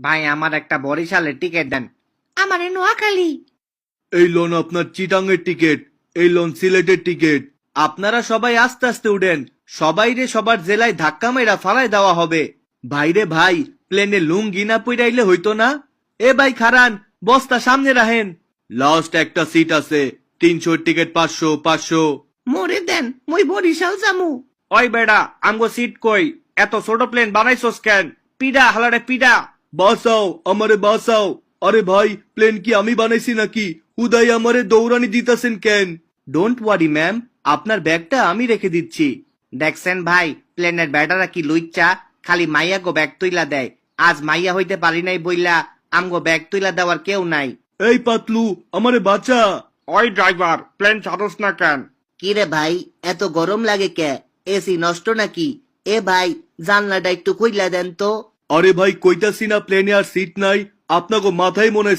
ভাই আমার একটা বরিশালের টিকিট দেন। আমারে নোয়াখালী। এই লোন আপনার চিটাঙ্গের টিকিট, এই লোন সিলেটের টিকিট। আপনারা সবাই আস্তে আস্তে উঠেন, সবাই রে সবার জেলায় ধাক্কা মেরা ফালাই দেওয়া হবে। ভাইরে ভাই, প্লেনে লুঙ্গি না পইরাইলে হইতো না। এ ভাই খারান, বস্তা সামনে রাখেন। লাস্ট একটা সিট আছে, 300 টিকিট 500 500। মোরে দেন, মই বরিশাল যামু। ওই বেড়া, আমগো সিট কই? এত ছোট প্লেন বানাইছস কেন? পিডা হালারে পিডা। বাঁচাও, আমারে বাঁচাও। আরে ভাই, প্লেন কি আমি বানাইছি নাকি? হুদাই আমারে দৌড়ানি দিতাছেন কেন? ডোন্ট ওয়ারি ম্যাম, আপনার ব্যাগটা আমি রেখে দিচ্ছি। দেখছেন ভাই, প্লেনের বেড়ারা কি লুইচ্চা, খালি মাইয়া গো ব্যাগ তুইলা দেয়। আজ মাইয়া হইতে পারি নাই বইলা আমগো ব্যাগ তুইলা দেওয়ার কেউ নাই। এই পাতলু, আমারে বাঁচা। ওই ড্রাইভার, প্লেন ছাড়স না কেন? কি রে ভাই, এত গরম লাগে কে? এসি নষ্ট নাকি? এ ভাই, জানলাটা একটু খুইলা দেন তো। আরে ভাই, কইতাছি না প্লেনে আর সিট নাই, আপনাকে মাথায় মনে